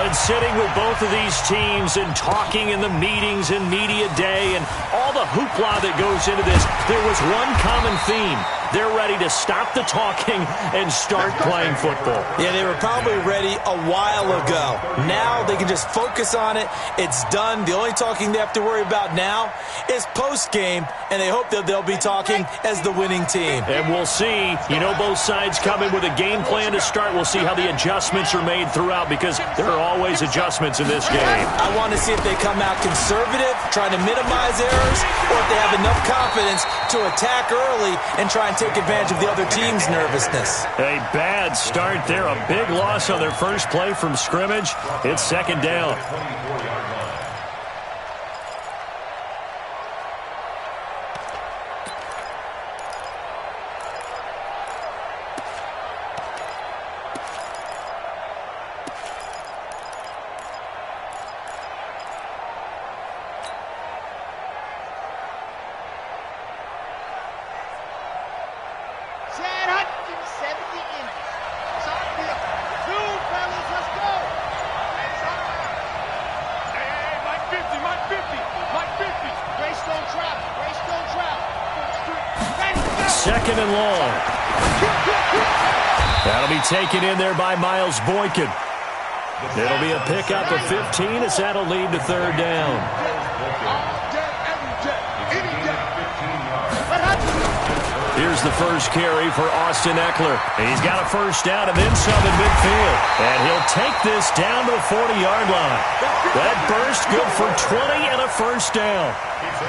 And sitting with both of these teams and talking in the meetings and media day and all the hoopla that goes into this, there was one common theme. They're ready to stop the talking and start playing football. Yeah, they were probably ready a while ago. Now they can just focus on it. It's done. The only talking they have to worry about now is post-game, and they hope that they'll be talking as the winning team. And we'll see. You know, both sides come in with a game plan to start. We'll see how the adjustments are made throughout, because there are always adjustments in this game. I want to see if they come out conservative, trying to minimize errors, or if they have enough confidence to attack early and try and take advantage of the other team's nervousness. A bad start there. A big loss on their first play from scrimmage. It's second down. Second and long. That'll be taken in there by Miles Boykin. It'll be a pickup of 15 as that'll lead to third down. Here's the first carry for Austin Eckler. He's got a first down and then some in midfield. And he'll take this down to the 40-yard line. That burst good for 20 and a first down.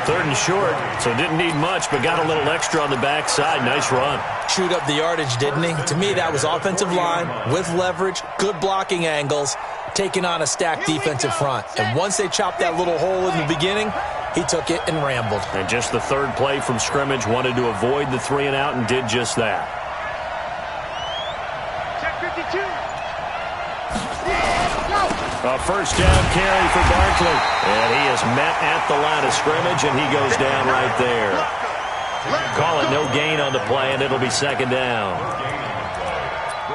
Third and short, so didn't need much, but got a little extra on the backside. Nice run. Chewed up the yardage, didn't he? To me, that was offensive line with leverage, good blocking angles, taking on a stacked defensive front. And once they chopped that little hole in the beginning, he took it and rambled. And just the third play from scrimmage, wanted to avoid the 3 and out and did just that. A first down carry for Barkley. And he is met at the line of scrimmage, and he goes down right there. Call it no gain on the play, and it'll be second down.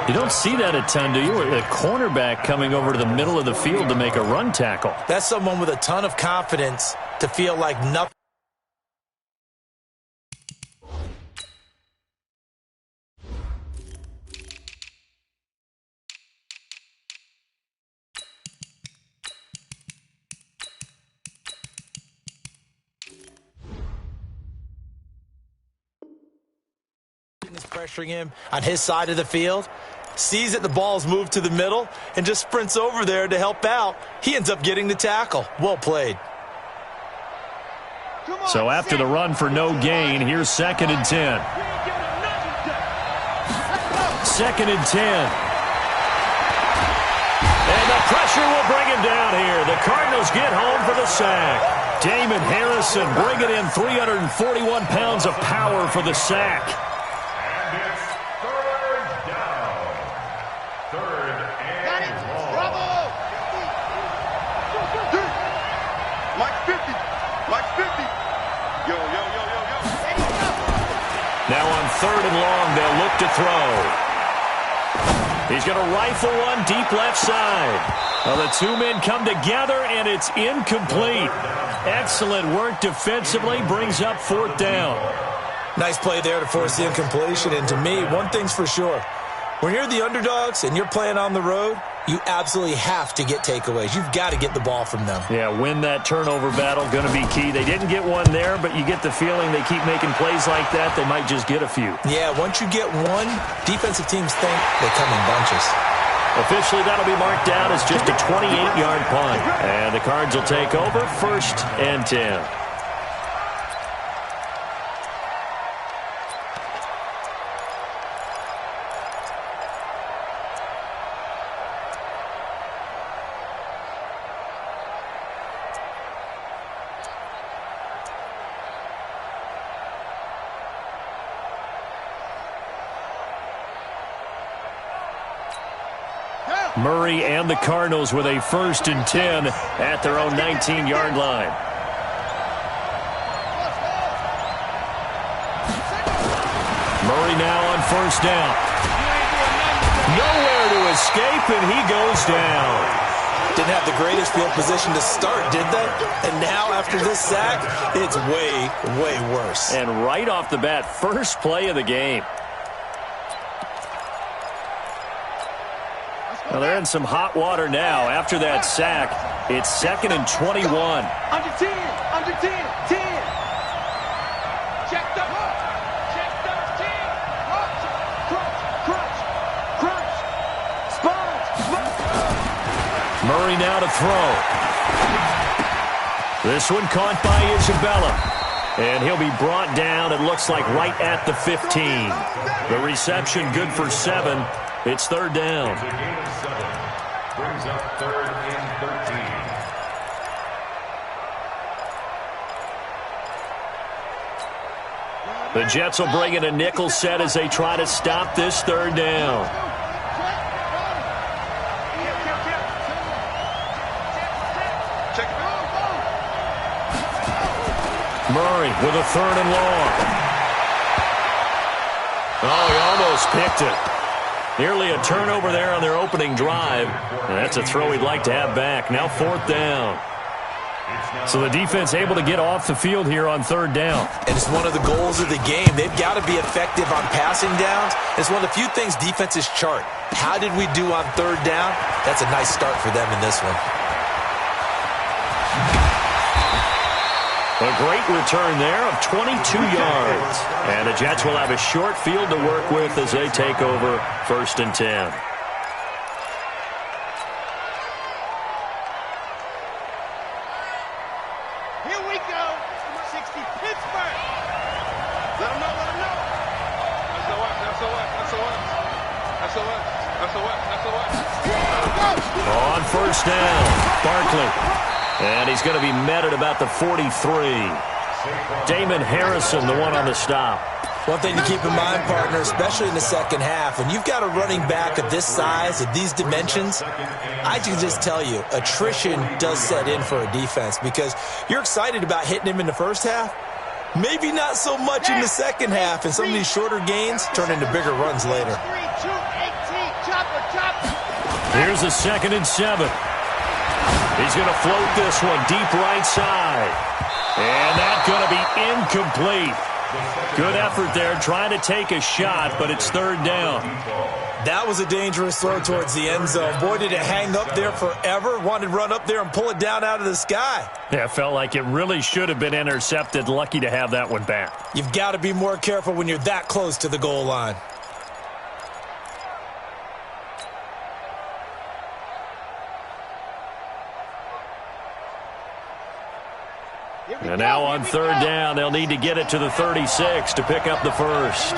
You don't see that a ton, do you? A cornerback coming over to the middle of the field to make a run tackle. That's someone with a ton of confidence to feel like nothing. Is pressuring him on his side of the field, sees that the ball's moved to the middle, and just sprints over there to help out. He ends up getting the tackle. Well played. So after the run for no gain, here's second and 10. Second and 10. And the pressure will bring him down here. The Cardinals get home for the sack. Damon Harrison bringing in 341 pounds of power for the sack. Now on third and long, they'll look to throw. He's going to rifle one deep left side. Well, the two men come together, and it's incomplete. Excellent work defensively, brings up fourth down. Nice play there to force the incompletion. And to me, one thing's for sure. When you're the underdogs and you're playing on the road, you absolutely have to get takeaways. You've got to get the ball from them. Yeah, win that turnover battle, going to be key. They didn't get one there, but you get the feeling they keep making plays like that, they might just get a few. Yeah, once you get one, defensive teams think they come in bunches. Officially, that'll be marked down as just a 28-yard punt. And the Cards will take over, first and 10. Murray and the Cardinals with a first and 10 at their own 19-yard line. Murray now on first down. Nowhere to escape, and he goes down. Didn't have the greatest field position to start, did they? And now, after this sack, it's way, way worse. And right off the bat, first play of the game. Well, they're in some hot water now. After that sack, it's 2nd and 21. Under 10, under 10, 10. Check the hook. Check the 10. Crunch, crunch, crunch. Sponge. Murray now to throw. This one caught by Isabella. And he'll be brought down, it looks like, right at the 15. The reception good for 7. It's 3rd down. Brings up 3rd and 13. The Jets will bring in a nickel set as they try to stop this 3rd down. Murray with a 3rd and long. Oh, he almost picked it. Nearly a turnover there on their opening drive. And that's a throw he'd like to have back. Now 4th down. So the defense able to get off the field here on 3rd down. And it's one of the goals of the game. They've got to be effective on passing downs. It's one of the few things defenses chart. How did we do on 3rd down? That's a nice start for them in this one. A great return there of 22 yards. And the Jets will have a short field to work with as they take over 1st and 10. Here we go. 60 Pittsburgh. Let them know, let them know. On 1st down, Barkley. And he's going to be met at about the 43. Damon Harrison, the one on the stop. One thing to keep in mind, partner, especially in the second half, when you've got a running back of this size, of these dimensions, I can just tell you, attrition does set in for a defense because you're excited about hitting him in the first half. Maybe not so much in the second half, and some of these shorter gains turn into bigger runs later. Here's a 2nd and 7. He's going to float this one deep right side. And that's going to be incomplete. Good effort there trying to take a shot, but it's 3rd down. That was a dangerous throw towards the end zone. Boy, did it hang up there forever. Wanted to run up there and pull it down out of the sky. Yeah, felt like it really should have been intercepted. Lucky to have that one back. You've got to be more careful when you're that close to the goal line. And now on 3rd down, they'll need to get it to the 36 to pick up the first.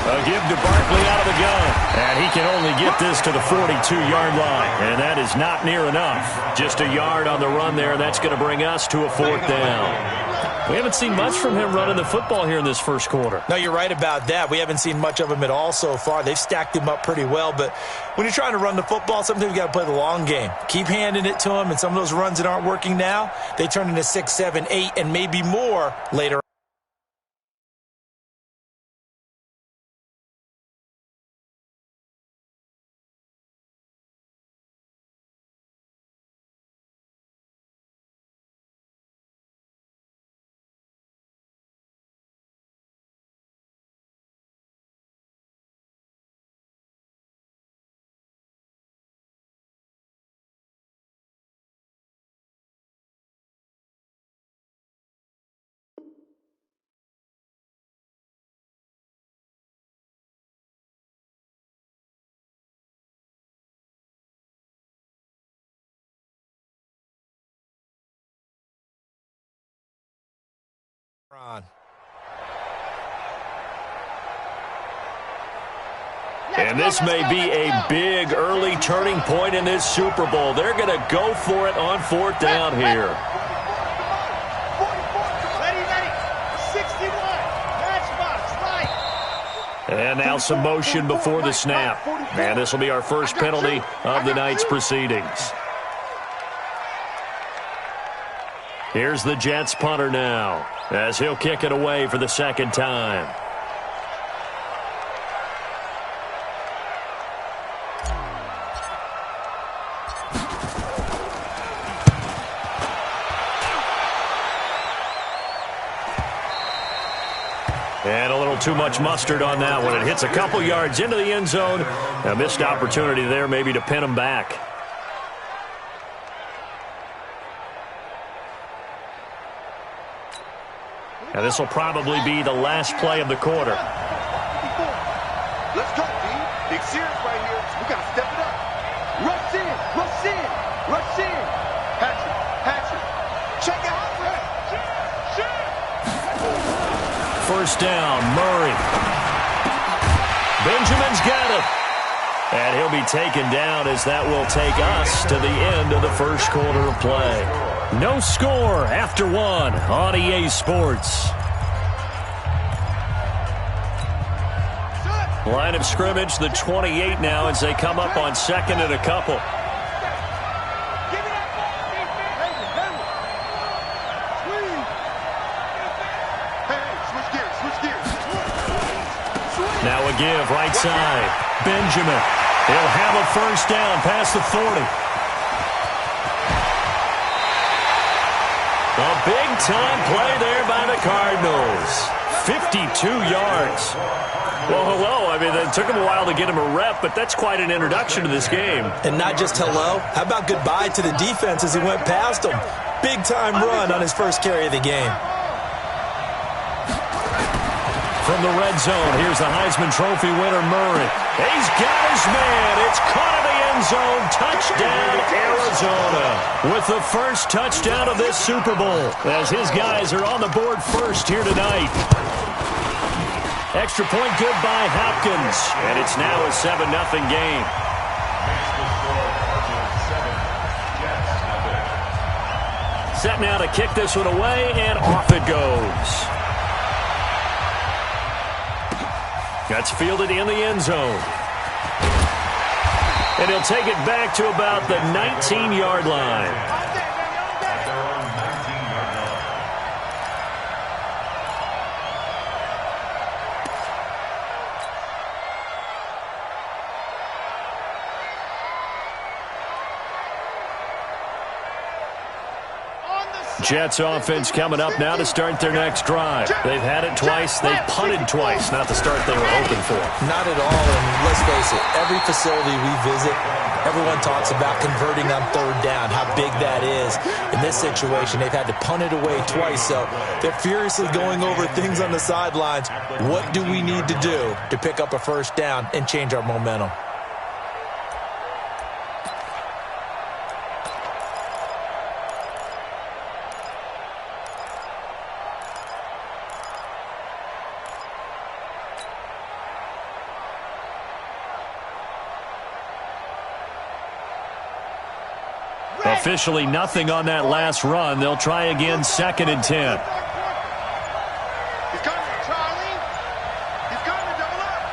A give to Barkley out of the gun. And he can only get this to the 42-yard line. And that is not near enough. Just a yard on the run there. That's going to bring us to a 4th down. We haven't seen much from him running the football here in this first quarter. No, you're right about that. We haven't seen much of him at all so far. They've stacked him up pretty well. But when you're trying to run the football, sometimes you got to play the long game. Keep handing it to him. And some of those runs that aren't working now, they turn into 6, 7, 8, and maybe more later. On. And this may be a big early turning point in this Super Bowl. They're going to go for it on 4th down here. And now some motion before the snap. And this will be our first penalty of the night's proceedings. Here's the Jets punter now, as he'll kick it away for the 2nd time. too much mustard on that one. It hits a couple yards into the end zone. A missed opportunity there maybe to pin him back. Now this will probably be the last play of the quarter. Let's go, D. Big serious right here. We got to step it up. Rush in, rush in, rush in. Hatchet. Check it out. First down, Murray. Benjamin's got it. And he'll be taken down as that will take us to the end of the first quarter of play. No score after one on EA Sports. Line of scrimmage, the 28 now as they come up on second and a couple. Now a give, right side. Benjamin. He'll have a first down past the 40. A big-time play there by the Cardinals. 52 yards. Well, hello. I mean, it took him a while to get him a rep, but that's quite an introduction to this game. And not just hello. How about goodbye to the defense as he went past him? Big-time run on his first carry of the game. From the red zone, here's the Heisman Trophy winner, Murray. He's got his man. It's caught in the end zone. Touchdown, Arizona. With the first touchdown of this Super Bowl, as his guys are on the board first here tonight. Extra point good by Hopkins. And it's now a 7-0 game. Set now to kick this one away, and off it goes. That's fielded in the end zone. And he'll take it back to about the 19-yard line. Jets offense coming up now to start their next drive. They've had it twice. They've punted twice. Not the start they were hoping for. Not at all, and let's face it, every facility we visit, everyone talks about converting on third down, how big that is. In this situation, they've had to punt it away twice, so they're furiously going over things on the sidelines. What do we need to do to pick up a first down and change our momentum? Officially nothing on that last run. They'll try again, 2nd and 10. He's coming, Charlie. He's coming to double up.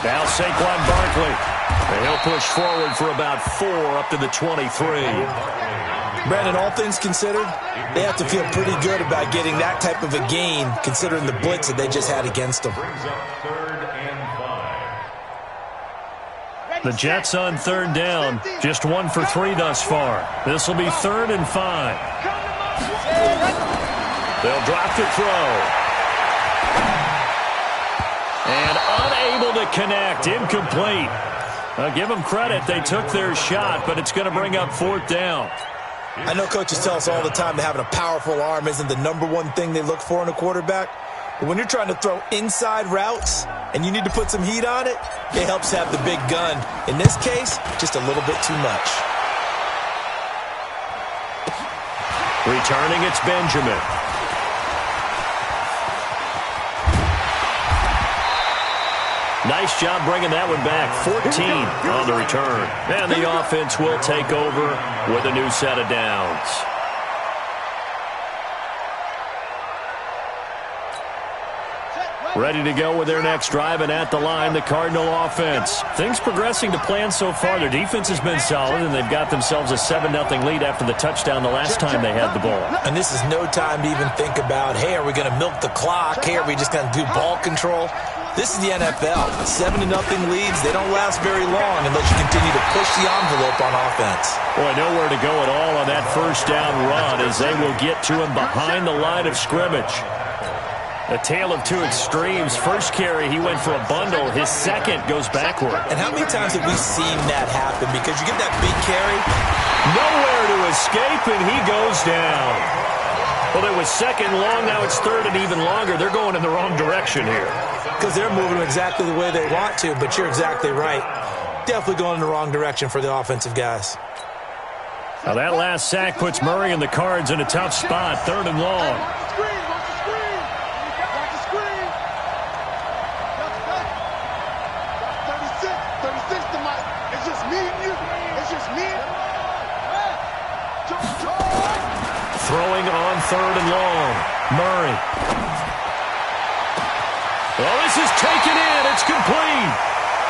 Now Saquon Barkley. And he'll push forward for about 4 up to the 23. Brandon, all things considered, they have to feel pretty good about getting that type of a gain, considering the blitz that they just had against them. The Jets on third down, just 1 for 3 thus far. This will be 3rd and 5. They'll drop to throw. And unable to connect, incomplete. I'll give them credit, they took their shot, but it's going to bring up 4th down. I know coaches tell us all the time that having a powerful arm isn't the #1 thing they look for in a quarterback. But when you're trying to throw inside routes and you need to put some heat on it, it helps have the big gun. In this case, just a little bit too much. Returning, it's Benjamin. Nice job bringing that one back. 14 on the return. And the offense will take over with a new set of downs. Ready to go with their next drive, and at the line, the Cardinal offense. Things progressing to plan so far. Their defense has been solid, and they've got themselves a 7-0 lead after the touchdown the last time they had the ball. And this is no time to even think about, hey, are we going to milk the clock? Hey, are we just going to do ball control? This is the NFL. 7-0 leads, they don't last very long unless you continue to push the envelope on offense. Boy, nowhere to go at all on that first down run as they will get to him behind the line of scrimmage. A tale of two extremes. First carry, he went for a bundle. His second goes backward. And how many times have we seen that happen? Because you get that big carry. Nowhere to escape, and he goes down. Well, it was second long. Now it's third and even longer. They're going in the wrong direction here. Because they're moving exactly the way they want to, but you're exactly right. Definitely going in the wrong direction for the offensive guys. Now that last sack puts Murray and the Cards in a tough spot. Third and long. Throwing on third and long. Murray. Well, this is taken in. It's complete.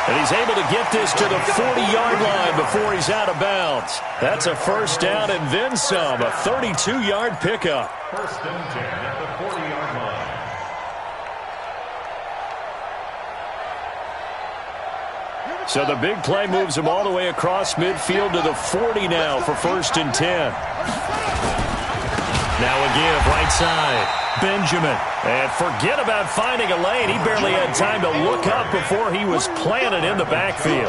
And he's able to get this to the 40-yard line before he's out of bounds. That's a first down and then some. A 32-yard pickup. First and 10 at the 40-yard line. So the big play moves him all the way across midfield to the 40 now for first and 10. Now a give right side. Benjamin. And forget about finding a lane. He barely had time to look up before he was planted in the backfield.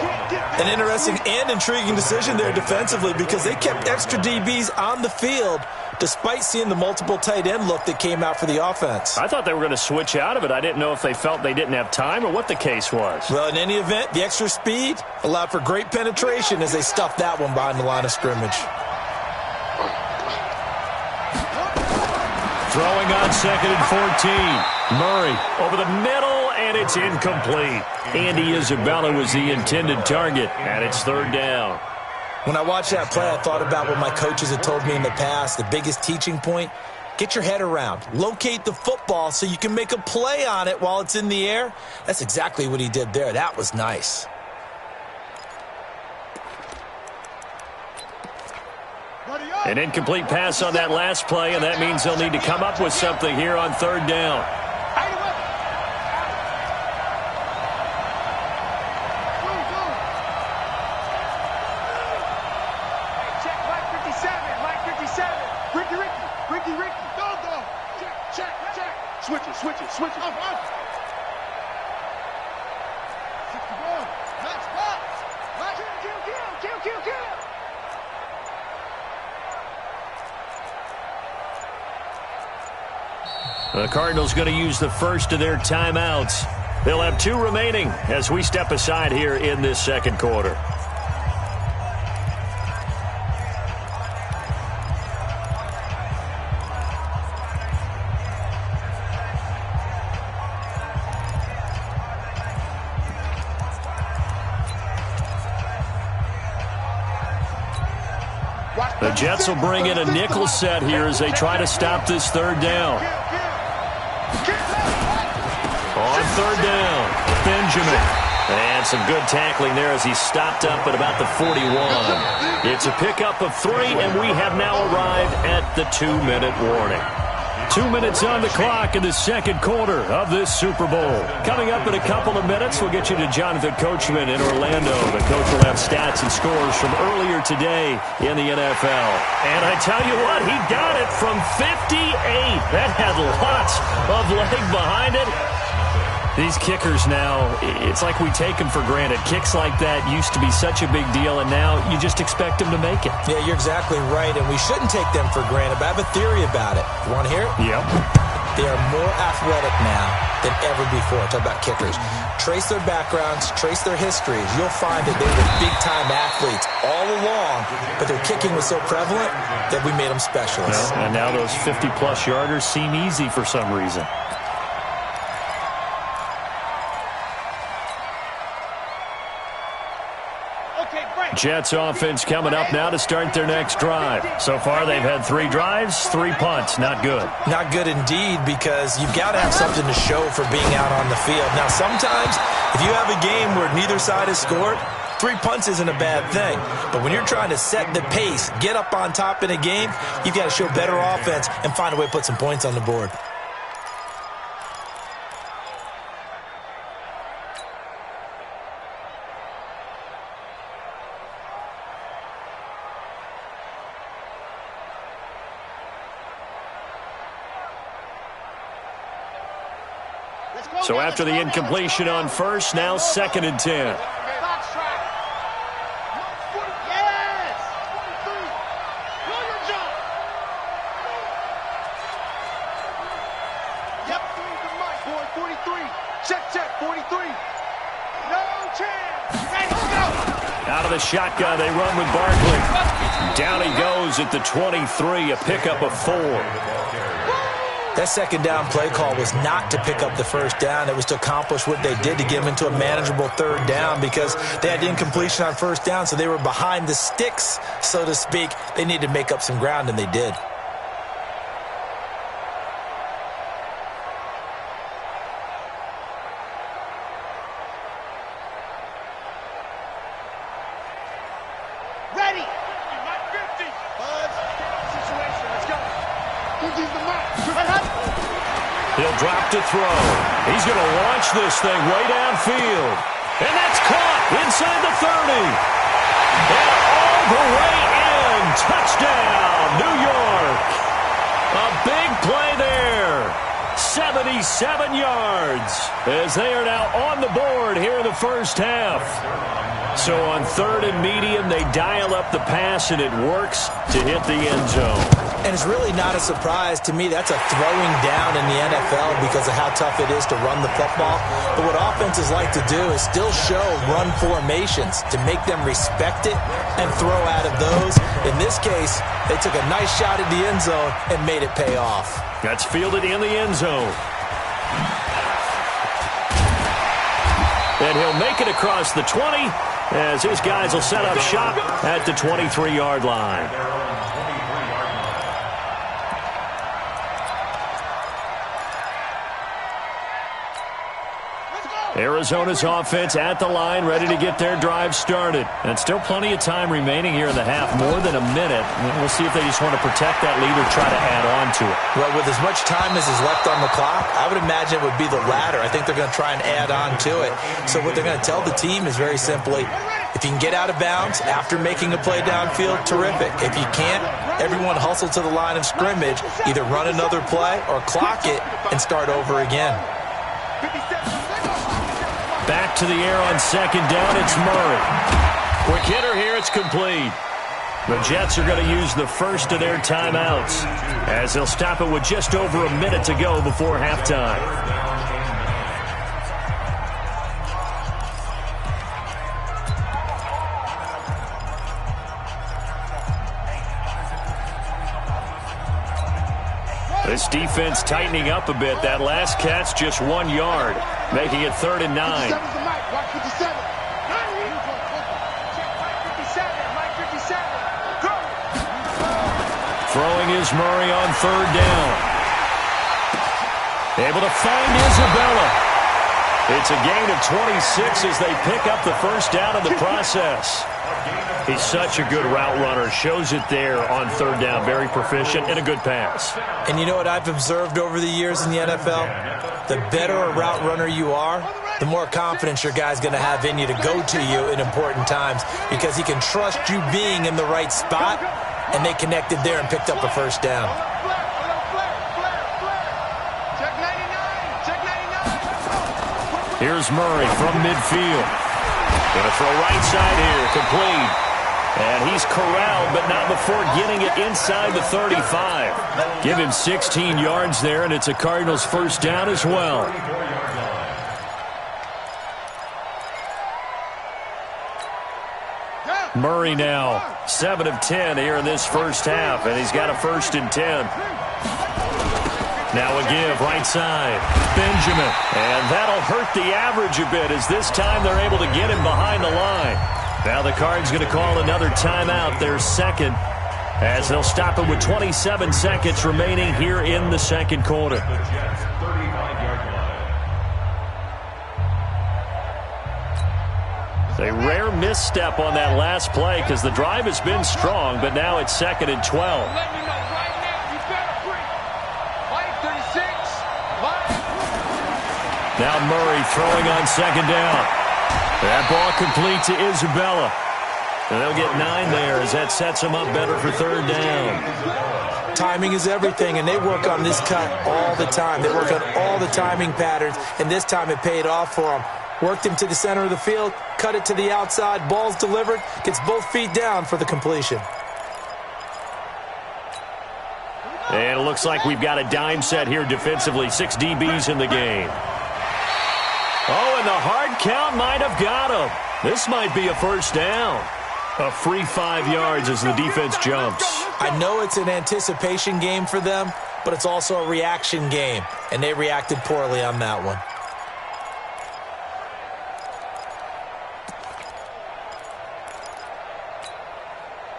An interesting and intriguing decision there defensively because they kept extra DBs on the field despite seeing the multiple tight end look that came out for the offense. I thought they were going to switch out of it. I didn't know if they felt they didn't have time or what the case was. Well, in any event, the extra speed allowed for great penetration as they stuffed that one behind the line of scrimmage. Throwing on second and 14. Murray over the middle, and it's incomplete. Andy Isabella was the intended target, and it's third down. When I watched that play, I thought about what my coaches had told me in the past. The biggest teaching point, get your head around. Locate the football so you can make a play on it while it's in the air. That's exactly what he did there. That was nice. An incomplete pass on that last play, and that means they'll need to come up with something here on third down. Check, Mike 57, Mike 57. Ricky, go. Check. Switch it. 61. Next box. Kill. The Cardinals going to use the first of their timeouts. They'll have two remaining as we step aside here in this second quarter. The Jets will bring in a nickel set here as they try to stop this third down. On third down, Benjamin. And some good tackling there as he stopped up at about the 41. It's a pickup of 3, and we have now arrived at the 2-minute warning. 2 minutes on the clock in the second quarter of this Super Bowl. Coming up in a couple of minutes, we'll get you to Jonathan Coachman in Orlando. The coach will have stats and scores from earlier today in the NFL. And I tell you what, he got it from 58. That had lots of leg behind it. These kickers now, it's like we take them for granted. Kicks like that used to be such a big deal, and now you just expect them to make it. Yeah, you're exactly right, and we shouldn't take them for granted, but I have a theory about it. You want to hear it? Yep. They are more athletic now than ever before. Talk about kickers. Trace their backgrounds, trace their histories. You'll find that they were big-time athletes all along, but their kicking was so prevalent that we made them specialists. Well, and now those 50-plus yarders seem easy for some reason. Jets offense coming up now to start their next drive. So far, they've had 3 drives, 3 punts. Not good. Not good indeed, because you've got to have something to show for being out on the field. Now, sometimes, if you have a game where neither side has scored, 3 punts isn't a bad thing. But when you're trying to set the pace, get up on top in a game, you've got to show better offense and find a way to put some points on the board. So after the incompletion on first, now 2nd and 10. Out of the shotgun, they run with Barkley. Down he goes at the 23, a pickup of 4. That second down play call was not to pick up the first down. It was to accomplish what they did to get them into a manageable 3rd down because they had incompletion on first down, so they were behind the sticks, so to speak. They needed to make up some ground, and they did. He'll drop to throw. He's going to launch this thing way downfield. And that's caught inside the 30. And all the way in. Touchdown, New York. A big play there. 77 yards as they are now on the board here in the first half. So on 3rd and medium, they dial up the pass, and it works to hit the end zone. And it's really not a surprise to me. That's a throwing down in the NFL because of how tough it is to run the football. But what offenses like to do is still show run formations to make them respect it and throw out of those. In this case, they took a nice shot at the end zone and made it pay off. That's fielded in the end zone. And he'll make it across the 20 as his guys will set up shop at the 23-yard line. Arizona's offense at the line, ready to get their drive started. And still plenty of time remaining here in the half, more than a minute. We'll see if they just want to protect that lead or try to add on to it. Well, with as much time as is left on the clock, I would imagine it would be the latter. I think they're going to try and add on to it. So what they're going to tell the team is very simply, if you can get out of bounds after making a play downfield, terrific. If you can't, everyone hustle to the line of scrimmage, either run another play or clock it and start over again. Back to the air on 2nd down, it's Murray. Quick hitter here, it's complete. The Jets are going to use the first of their timeouts as they'll stop it with just over a minute to go before halftime. This defense tightening up a bit. That last catch just 1 yard, making it 3rd and 9. Throwing is Murray on 3rd down. Able to find Isabella. It's a gain of 26 as they pick up the first down in the process. He's such a good route runner. Shows it there on 3rd down. Very proficient and a good pass. And you know what I've observed over the years in the NFL? The better a route runner you are, the more confidence your guy's going to have in you to go to you in important times because he can trust you being in the right spot, and they connected there and picked up a first down. Here's Murray from midfield. Going to throw right side here, complete. And he's corralled, but not before getting it inside the 35. Give him 16 yards there, and it's a Cardinals first down as well. Murray now 7 of 10 here in this first half, and he's got a 1st and 10. Now a give, right side, Benjamin. And that'll hurt the average a bit as this time they're able to get him behind the line. Now the Cards going to call another timeout, their 2nd, as they'll stop it with 27 seconds remaining here in the 2nd quarter. A rare misstep on that last play because the drive has been strong, but now it's 2nd and 12. Now Murray throwing on 2nd down. That ball complete to Isabella. And they'll get 9 there as that sets them up better for 3rd down. Timing is everything, and they work on this cut all the time. They work on all the timing patterns, and this time it paid off for them. Worked him to the center of the field, cut it to the outside, ball's delivered, gets both feet down for the completion. And it looks like we've got a dime set here defensively. 6 DBs in the game. Oh, and the hard count might have got him. This might be a first down. A free 5 yards as the defense jumps. I know it's an anticipation game for them, but it's also a reaction game, and they reacted poorly on that one.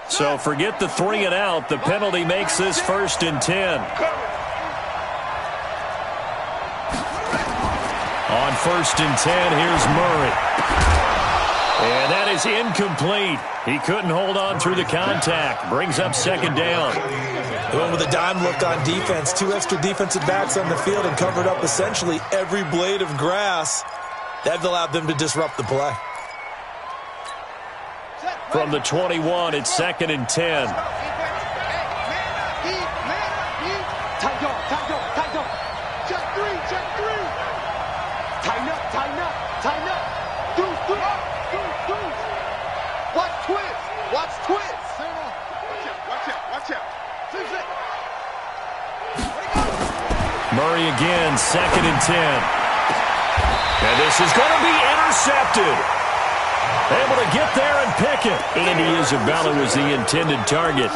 So forget the 3 and out. The penalty makes this 1st and 10. On 1st and 10, here's Murray. And that is incomplete. He couldn't hold on through the contact. Brings up 2nd down. They went with a dime look on defense. 2 extra defensive backs on the field and covered up essentially every blade of grass. That allowed them to disrupt the play. From the 21, it's 2nd and 10. Watch twist. Watch out. Murray again, 2nd and 10. And this is going to be intercepted. Able to get there and pick it. Andy Isabella was the intended target.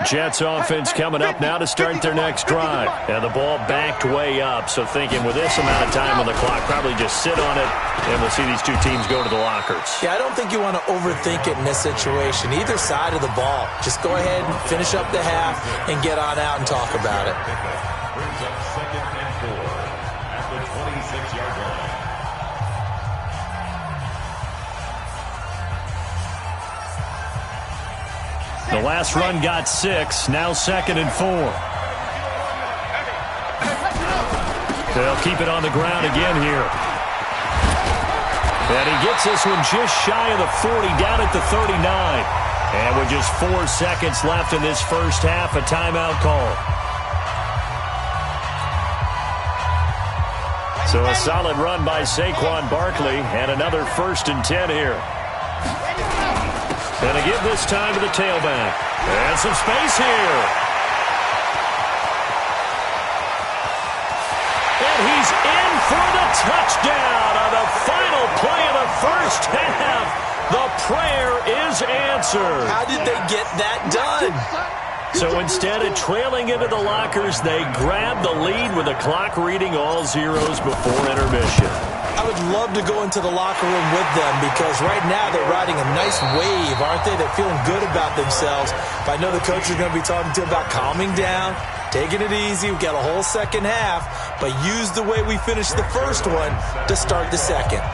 Jets offense coming up now to start their next drive. And the ball backed way up, so thinking with this amount of time on the clock, probably just sit on it, and we'll see these 2 teams go to the lockers. Yeah, I don't think you want to overthink it in this situation. Either side of the ball. Just go ahead and finish up the half and get on out and talk about it. Brings up 2nd and 4 at the 26-yard line. The last run got 6, now 2nd and 4. They'll keep it on the ground again here. And he gets this one just shy of the 40, down at the 39. And with just 4 seconds left in this first half, a timeout call. So a solid run by Saquon Barkley, and another 1st and 10 here. And to give this time to the tailback. And some space here. And he's in for the touchdown on the final play of the first half. The prayer is answered. How did they get that done? So instead of trailing into the lockers, they grab the lead with the clock reading all zeros before intermission. I would love to go into the locker room with them because right now they're riding a nice wave, aren't they? They're feeling good about themselves. But I know the coach is going to be talking to them about calming down, taking it easy. We've got a whole second half, but use the way we finished the first one to start the second.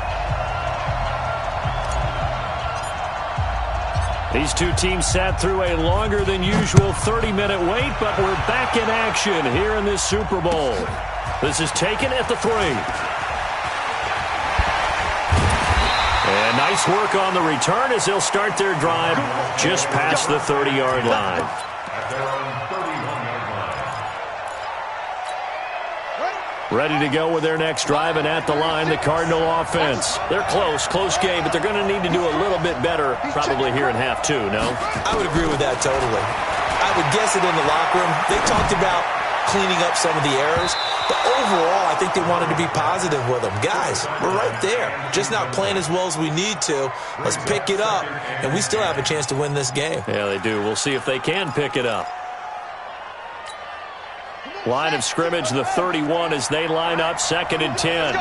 These 2 teams sat through a longer than usual 30-minute wait, but we're back in action here in this Super Bowl. This is taken at the 3. And nice work on the return as they'll start their drive just past the 30-yard line. At their own 31-yard line. Ready to go with their next drive, and at the line, the Cardinal offense. They're close game, but they're going to need to do a little bit better probably here in half 2, no? I would agree with that totally. I would guess it in the locker room. They talked about cleaning up some of the errors, but overall, I think they wanted to be positive with them. Guys, we're right there. Just not playing as well as we need to. Let's pick it up, and we still have a chance to win this game. Yeah, they do. We'll see if they can pick it up. Line of scrimmage, the 31 as they line up, 2nd and 10.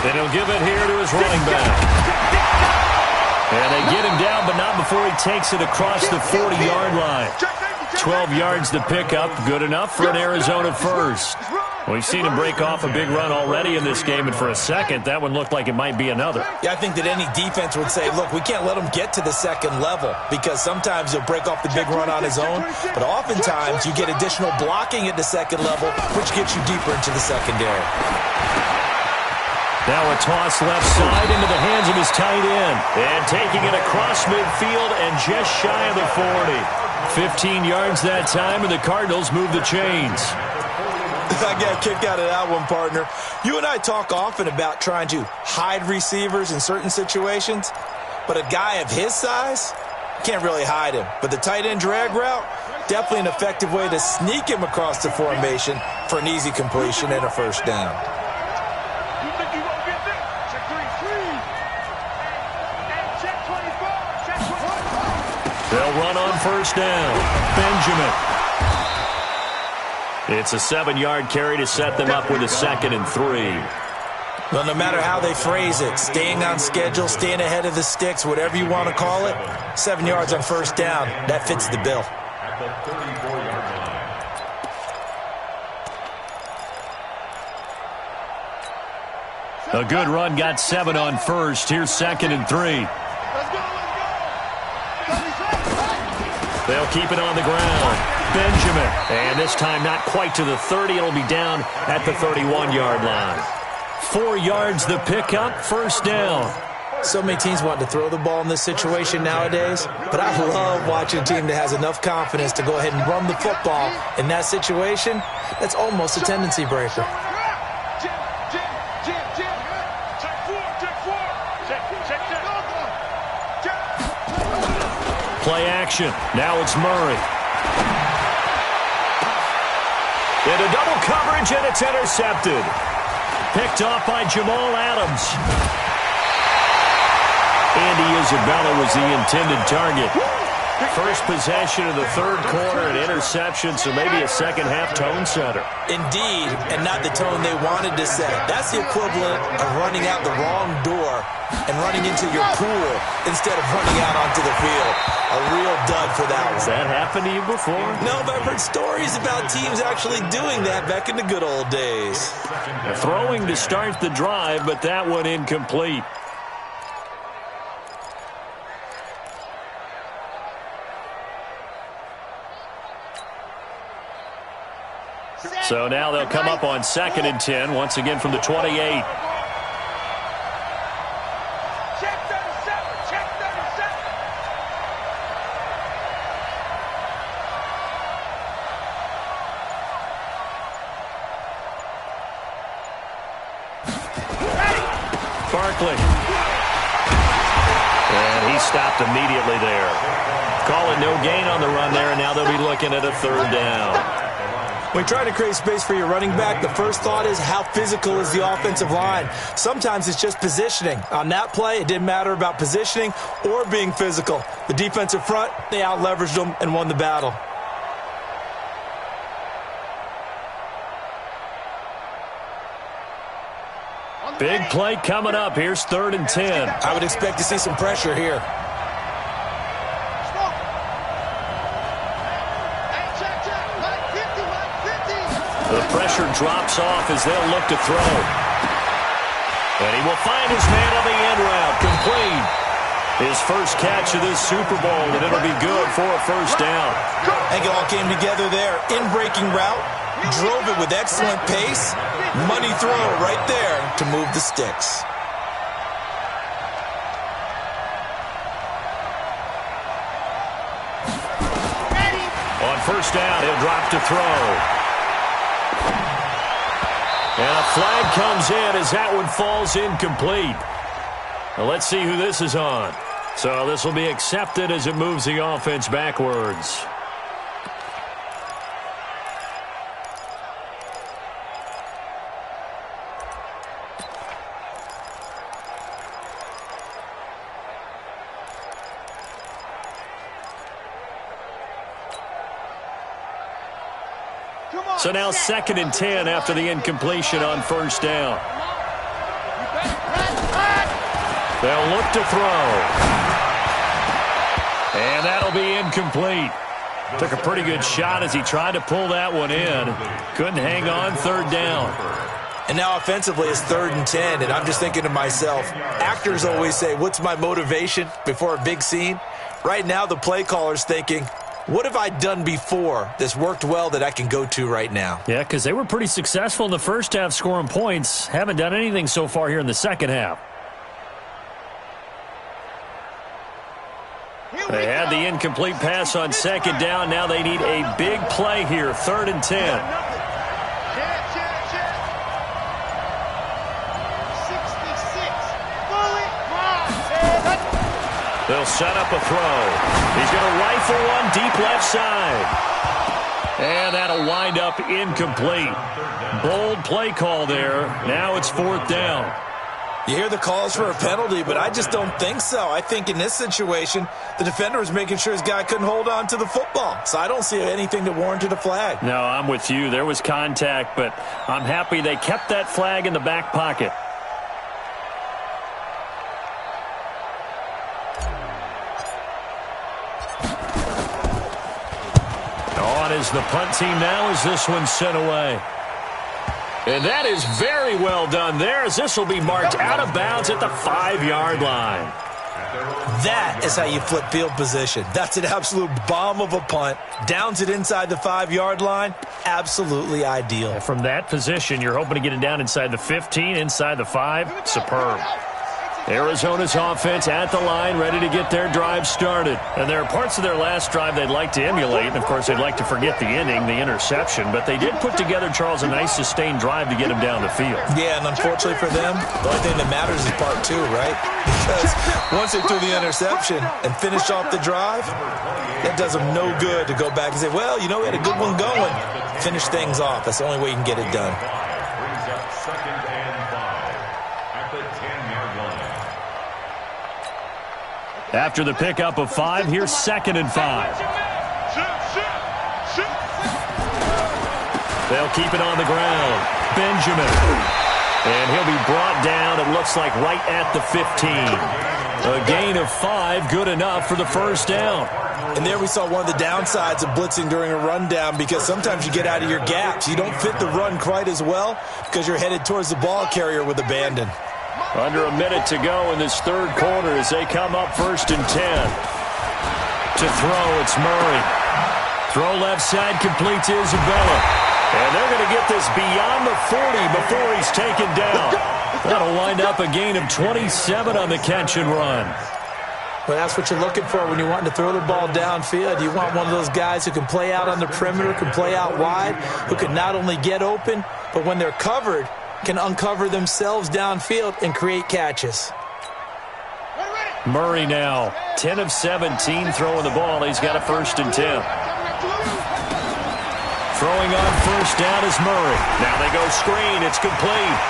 And he'll give it here to his running back. And they get him down, but not before he takes it across the 40-yard line. 12 yards to pick up, good enough for an Arizona first. We've seen him break off a big run already in this game, and for a second, that one looked like it might be another. Yeah, I think that any defense would say, look, we can't let him get to the second level because sometimes he'll break off the big run on his own, but oftentimes you get additional blocking at the second level, which gets you deeper into the secondary. Now a toss left side into the hands of his tight end. And taking it across midfield and just shy of the 40. 15 yards that time, and the Cardinals move the chains. I got a kick out of that one, partner. You and I talk often about trying to hide receivers in certain situations, but a guy of his size can't really hide him. But the tight end drag route, definitely an effective way to sneak him across the formation for an easy completion and a first down. They'll run on first down. Benjamin. It's a 7-yard carry to set them up with a 2nd and 3. Well, no matter how they phrase it, staying on schedule, staying ahead of the sticks, whatever you want to call it, 7 yards on first down, that fits the bill. At the 34-yard line. A good run got 7 on first. Here's 2nd and 3. They'll keep it on the ground. Benjamin. And this time not quite to the 30. It'll be down at the 31-yard line. 4 yards the pickup, first down. So many teams want to throw the ball in this situation nowadays, but I love watching a team that has enough confidence to go ahead and run the football. In that situation, that's almost a tendency breaker. Play action. Now it's Murray. Into double coverage, and it's intercepted. Picked off by Jamal Adams. Andy Isabella was the intended target. First possession of the third quarter, an interception, so maybe a second-half tone setter. Indeed, and not the tone they wanted to set. That's the equivalent of running out the wrong door and running into your pool instead of running out onto the field. A real dud for that one. Has that happened to you before? No, but I've heard stories about teams actually doing that back in the good old days. Throwing to start the drive, but that one incomplete. So now they'll come up on 2nd and 10, once again from the 28. Check 37. Check 37. Barkley. And he stopped immediately there. Calling no gain on the run there, and now they'll be looking at a 3rd down. When trying to create space for your running back, the first thought is how physical is the offensive line. Sometimes it's just positioning. On that play, it didn't matter about positioning or being physical. The defensive front, they out-leveraged them and won the battle. Big play coming up. Here's 3rd and 10. I would expect to see some pressure here. The pressure drops off as they'll look to throw. And he will find his man on the end route. Complete. His first catch of this Super Bowl, and it'll be good for a first down. I think it all came together there. In-breaking route, drove it with excellent pace. Money throw right there to move the sticks. On first down, he'll drop to throw. And a flag comes in as that one falls incomplete. Now let's see who this is on. So this will be accepted as it moves the offense backwards. So now 2nd and 10 after the incompletion on first down. They'll look to throw. And that'll be incomplete. Took a pretty good shot as he tried to pull that one in. Couldn't hang on, third down. And now offensively it's 3rd and 10, and I'm just thinking to myself, actors always say, what's my motivation before a big scene? Right now the play caller's thinking, what have I done before that's worked well that I can go to right now? Yeah, because they were pretty successful in the first half scoring points. Haven't done anything so far here in the second half. They had the incomplete pass on second down. Now they need a big play here, 3rd and 10. They'll set up a throw. He's going to rifle one deep left side. And that'll wind up incomplete. Bold play call there. Now it's 4th down. You hear the calls for a penalty, but I just don't think so. I think in this situation, the defender was making sure his guy couldn't hold on to the football. So I don't see anything that warranted a flag. No, I'm with you. There was contact, but I'm happy they kept that flag in the back pocket. On is the punt team now as this one's sent away. And that is very well done there as this will be marked out of bounds at the 5-yard line. That is how you flip field position. That's an absolute bomb of a punt. Downs it inside the 5-yard line. Absolutely ideal. And from that position, you're hoping to get it down inside the 15, inside the 5. Superb. Arizona's offense at the line, ready to get their drive started. And there are parts of their last drive they'd like to emulate. And, of course, they'd like to forget the inning, the interception. But they did put together, Charles, a nice sustained drive to get him down the field. Yeah, and unfortunately for them, the only thing that matters is part 2, right? Because once they threw the interception and finished off the drive, that does them no good to go back and say, well, you know, we had a good one going. Finish things off. That's the only way you can get it done. Brings up 2nd and 5 at the 10-yard line. After the pickup of 5, here's 2nd and 5. They'll keep it on the ground. Benjamin. And he'll be brought down, it looks like, right at the 15. A gain of 5, good enough for the first down. And there we saw one of the downsides of blitzing during a rundown because sometimes you get out of your gaps. You don't fit the run quite as well because you're headed towards the ball carrier with abandon. Under a minute to go in this third quarter as they come up 1st and 10. To throw, it's Murray. Throw left side, complete to Isabella. And they're going to get this beyond the 40 before he's taken down. That'll wind up a gain of 27 on the catch and run. Well, that's what you're looking for when you're wanting to throw the ball downfield. You want one of those guys who can play out on the perimeter, can play out wide, who can not only get open, but when they're covered, can uncover themselves downfield and create catches. Murray now, 10 of 17 throwing the ball. He's got a 1st and 10. Throwing on 1st down is Murray. Now they go screen. It's complete.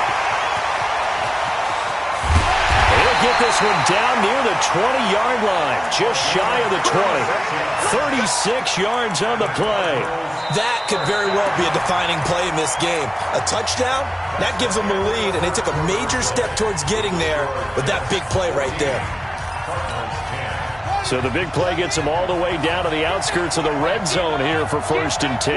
He'll get this one down near the 20-yard line, just shy of the 20. 36 yards on the play. That could very well be a defining play in this game. A touchdown, that gives them a lead, and they took a major step towards getting there with that big play right there. So the big play gets them all the way down to the outskirts of the red zone here for 1st and 10.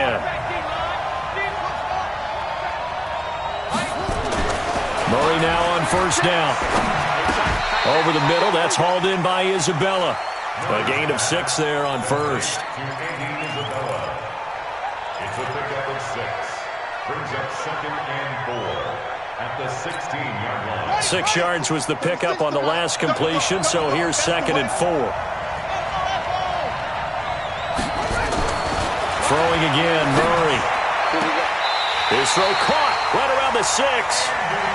Murray now on 1st down. Over the middle, that's hauled in by Isabella. A gain of 6 there on 1st. It's a pickup of 6. Brings up 2nd and 4 at the 16-yard line. 6 yards was the pickup on the last completion, so here's 2nd and 4. Throwing again, Murray. His throw caught right around the 6.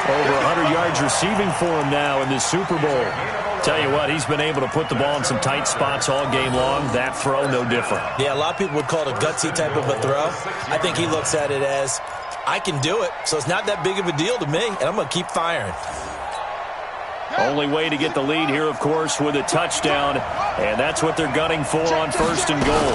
Over 100 yards receiving for him now in this Super Bowl. Tell you what, he's been able to put the ball in some tight spots all game long. That throw, no different. Yeah, a lot of people would call it a gutsy type of a throw. I think he looks at it as, I can do it, so it's not that big of a deal to me, and I'm going to keep firing. Only way to get the lead here, of course, with a touchdown, and that's what they're gunning for on 1st and goal.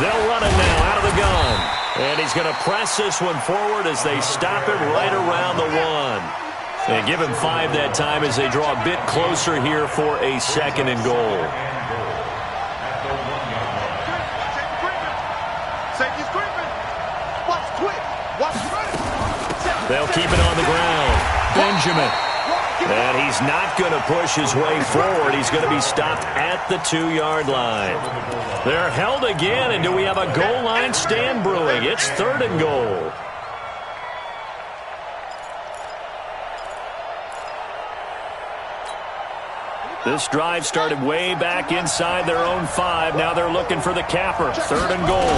They'll run it now out of the gun, and he's going to press this one forward as they stop him right around the 1. They give him 5 that time as they draw a bit closer here for a 2nd and goal. They'll keep it on the ground. Benjamin. And he's not going to push his way forward. He's going to be stopped at the 2-yard line. They're held again, and do we have a goal line stand brewing? It's 3rd and goal. This drive started way back inside their own 5. Now they're looking for the capper. 3rd and goal.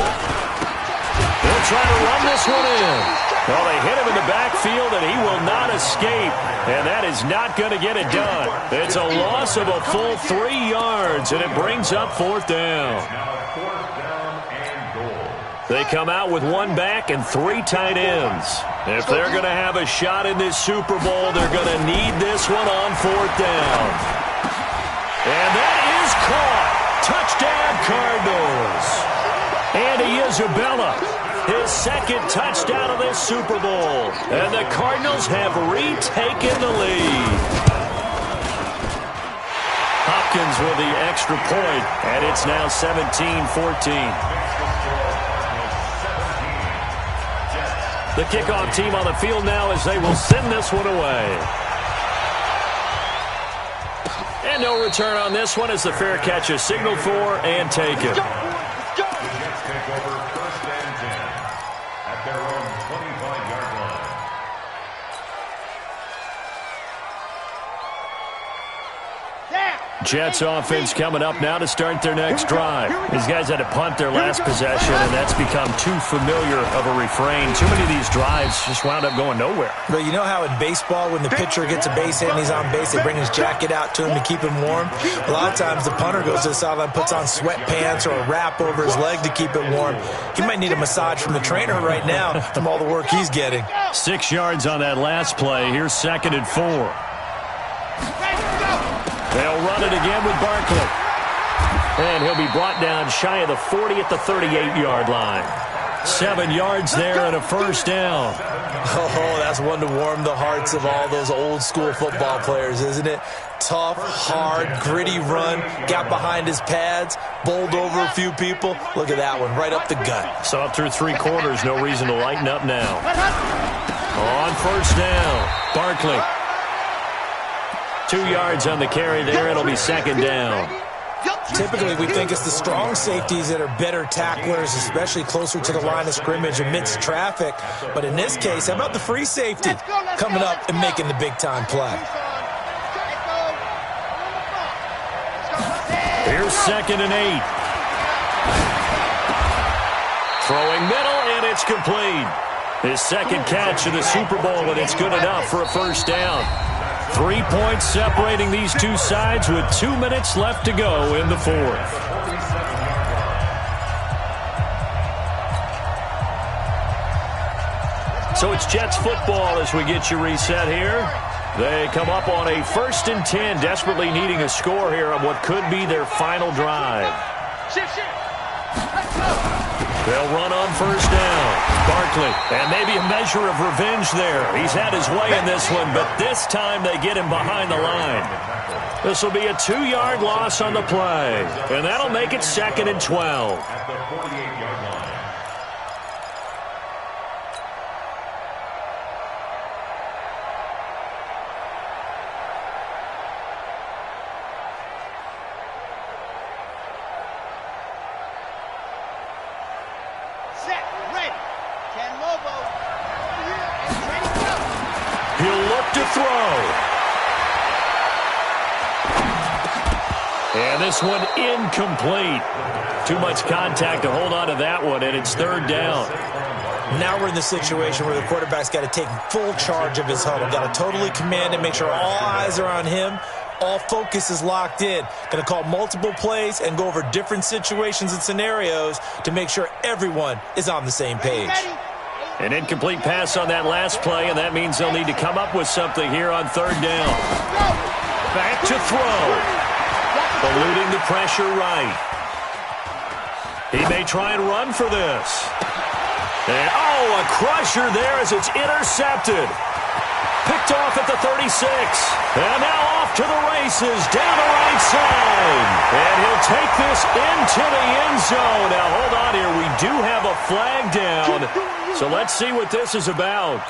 They'll try to run this one in. Well, they hit him in the backfield, and he will not escape. And that is not going to get it done. It's a loss of a full 3 yards, and it brings up 4th down. They come out with 1 back and 3 tight ends. If they're going to have a shot in this Super Bowl, they're going to need this one on 4th down. And that is caught. Touchdown, Cardinals. Andy Isabella, his 2nd touchdown of this Super Bowl. And the Cardinals have retaken the lead. Hopkins with the extra point, and it's now 17-14. The kickoff team on the field now as they will send this one away. And no return on this one as the fair catch is signaled for and taken. Jets offense coming up now to start their next drive. These guys had to punt their last possession, and that's become too familiar of a refrain. Too many of these drives just wound up going nowhere. But you know how in baseball, when the pitcher gets a base hit and he's on base, they bring his jacket out to him to keep him warm? A lot of times the punter goes to the sideline, puts on sweatpants or a wrap over his leg to keep it warm. He might need a massage from the trainer right now from all the work he's getting. 6 yards on that last play. Here's 2nd and 4. They'll run it again with Barkley. And he'll be brought down shy of the 40 at the 38-yard line. 7 yards there and a 1st down. Oh, that's one to warm the hearts of all those old-school football players, isn't it? Tough, hard, gritty run, got behind his pads, bowled over a few people. Look at that one, right up the gut. So up through 3 quarters, no reason to lighten up now. On 1st down, Barkley. 2 yards on the carry there. It'll be 2nd down. Typically, we think it's the strong safeties that are better tacklers, especially closer to the line of scrimmage amidst traffic. But in this case, how about the free safety coming up and making the big-time play? Here's 2nd and 8. Throwing middle, and it's complete. His 2nd catch of the Super Bowl, and it's good enough for a 1st down. 3 points separating these two sides with 2 minutes left to go in the 4th. So it's Jets football as we get you reset here. They come up on a 1st and 10, desperately needing a score here on what could be their final drive. They'll run on 1st down. Barkley, and maybe a measure of revenge there. He's had his way in this one, but this time they get him behind the line. This will be a 2-yard loss on the play, and that'll make it 2nd and 12. At the 48-yard line. He'll look to throw. And this one incomplete. Too much contact to hold on to that one, and it's 3rd down. Now we're in the situation where the quarterback's got to take full charge of his huddle. Got to totally command it, make sure all eyes are on him. All focus is locked in. Going to call multiple plays and go over different situations and scenarios to make sure everyone is on the same page. An incomplete pass on that last play, and that means they'll need to come up with something here on 3rd down. Back to throw. Eluding the pressure right. He may try and run for this. And, a crusher there as it's intercepted. Picked off at the 36. And now off to the races down the right side. And he'll take this into the end zone. Now, hold on here. We do have a flag down. So let's see what this is about.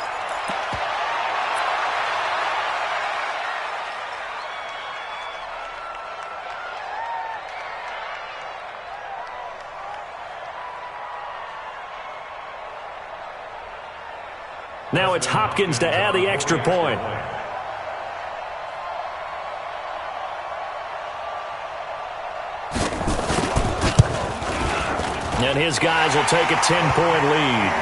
Now it's Hopkins to add the extra point. And his guys will take a 10-point lead.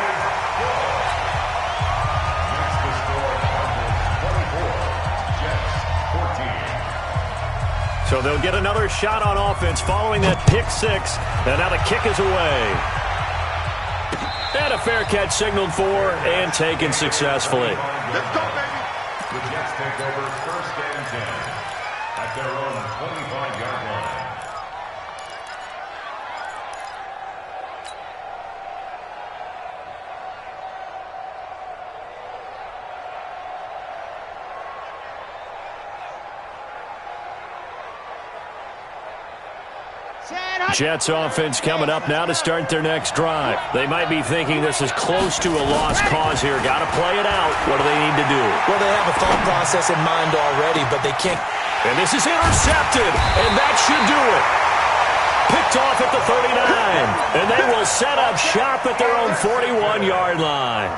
So they'll get another shot on offense following that pick six. And now the kick is away. And a fair catch signaled for and taken successfully. Let's go, baby. The Jets take over 1st and 10 at their own 25-yard line. Jets offense coming up now to start their next drive. They might be thinking this is close to a lost cause here. Got to play it out. What do they need to do? Well, they have a thought process in mind already, but they can't. And this is intercepted, and that should do it. Picked off at the 39, and they will set up shop at their own 41-yard line.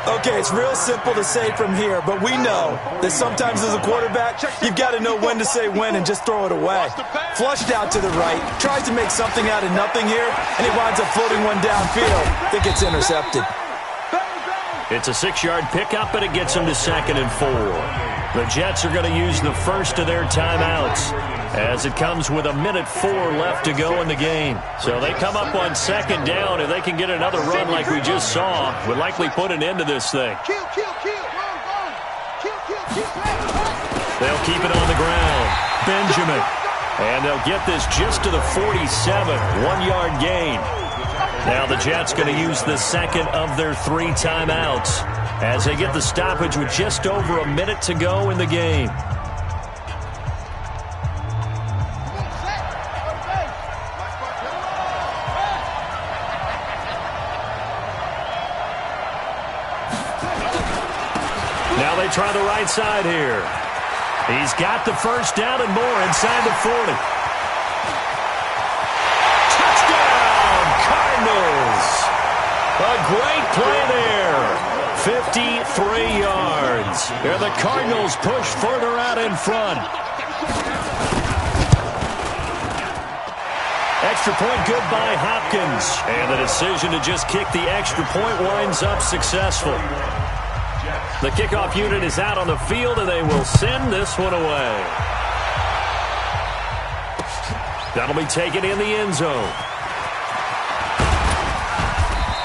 Okay, it's real simple to say from here, but we know that sometimes as a quarterback, you've got to know when to say when and just throw it away. Flushed out to the right, tries to make something out of nothing here, and he winds up floating one downfield. I think it's intercepted. It's a 6-yard pickup, and it gets them to 2nd and 4. The Jets are going to use the first of their timeouts as it comes with 1:04 left to go in the game. So they come up on 2nd down, and they can get another run like we just saw. Would likely put an end to this thing. They'll keep it on the ground. Benjamin. And they'll get this just to the 47. 1-yard gain. Now the Jets going to use the second of their 3 timeouts as they get the stoppage with just over a minute to go in the game. Now they try the right side here. He's got the first down and more inside the 40. Touchdown, Cardinals. A great play there. 53 yards. And the Cardinals push further out in front. Extra point good by Hopkins. And the decision to just kick the extra point winds up successful. The kickoff unit is out on the field, and they will send this one away. That'll be taken in the end zone.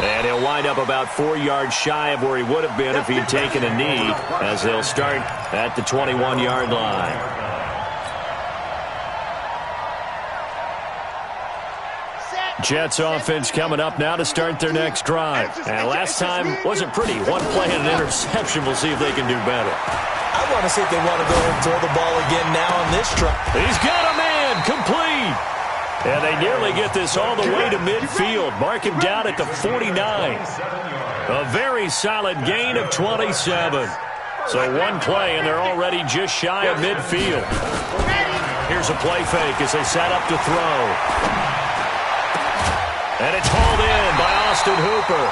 And he'll wind up about 4 yards shy of where he would have been if he'd taken a knee, as they'll start at the 21-yard line. Jets offense coming up now to start their next drive. And last time wasn't pretty. One play and an interception. We'll see if they can do better. I want to see if they want to go and throw the ball again now on this drive. He's got a man complete. And they nearly get this all the way to midfield. Mark him down at the 49. A very solid gain of 27. So one play, and they're already just shy of midfield. Here's a play fake as they set up to throw. And it's hauled in by Austin Hooper.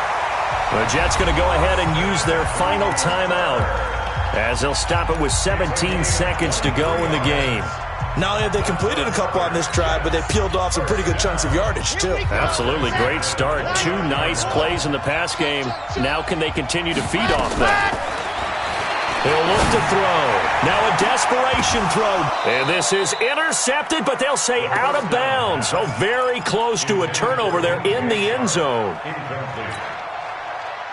The Jets going to go ahead and use their final timeout as they'll stop it with 17 seconds to go in the game. Not only have they completed a couple on this drive, but they peeled off some pretty good chunks of yardage, too. Absolutely. Great start. 2 nice plays in the pass game. Now can they continue to feed off that? He'll look to throw. Now a desperation throw. And this is intercepted, but they'll say out of bounds. So very close to a turnover there in the end zone. Incomplete.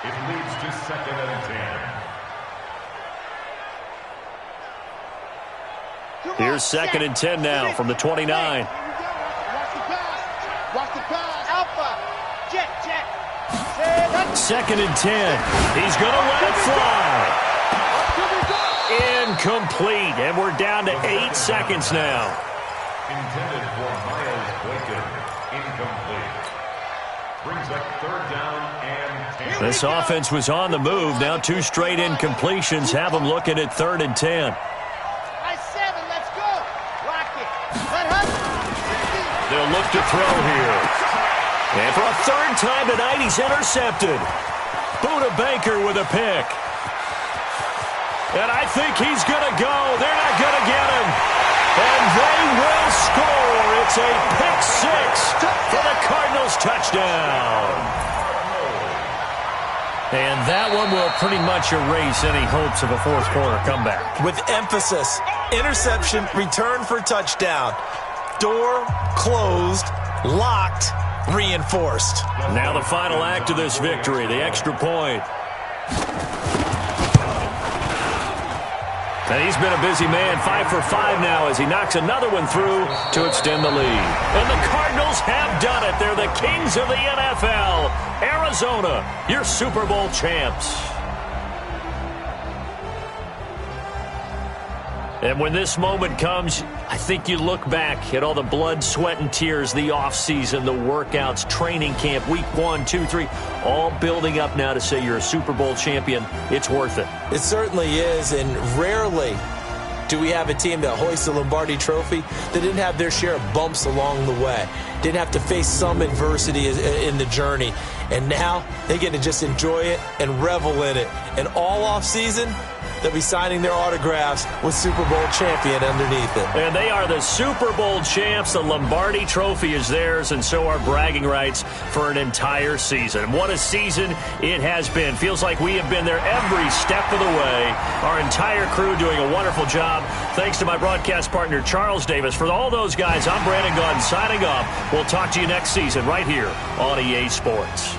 It leads to 2nd and 10. Here's 2nd and 10 now from the 29. Watch the pass. Alpha. Jet. 2nd and 10. He's going to let it fly. Incomplete. And we're down to 8 seconds now. Intended for Miles Boykin. Incomplete. Brings up 3rd down and 10. This offense was on the move. Now 2 straight incompletions have them looking at 3rd and 10. Let's go. Rock it. They'll look to throw here. And for a 3rd time tonight, he's intercepted. Buda Baker with a pick. And I think he's going to go. They're not going to get him. And they will score. It's a pick six for the Cardinals touchdown. And that one will pretty much erase any hopes of a fourth quarter comeback. With emphasis, interception, return for touchdown. Door closed, locked, reinforced. Now the final act of this victory, the extra point. And he's been a busy man, 5 for 5 now as he knocks another one through to extend the lead. And the Cardinals have done it. They're the kings of the NFL. Arizona, your Super Bowl champs. And when this moment comes, I think you look back at all the blood, sweat, and tears, the offseason, the workouts, training camp, week 1, 2, 3, all building up now to say you're a Super Bowl champion. It's worth it. It certainly is, and rarely do we have a team that hoists a Lombardi trophy that didn't have their share of bumps along the way, didn't have to face some adversity in the journey, and now they get to just enjoy it and revel in it. And all offseason, they'll be signing their autographs with Super Bowl champion underneath it. And they are the Super Bowl champs. The Lombardi Trophy is theirs, and so are bragging rights for an entire season. What a season it has been. Feels like we have been there every step of the way. Our entire crew doing a wonderful job. Thanks to my broadcast partner, Charles Davis. For all those guys, I'm Brandon Gaudin signing off. We'll talk to you next season right here on EA Sports.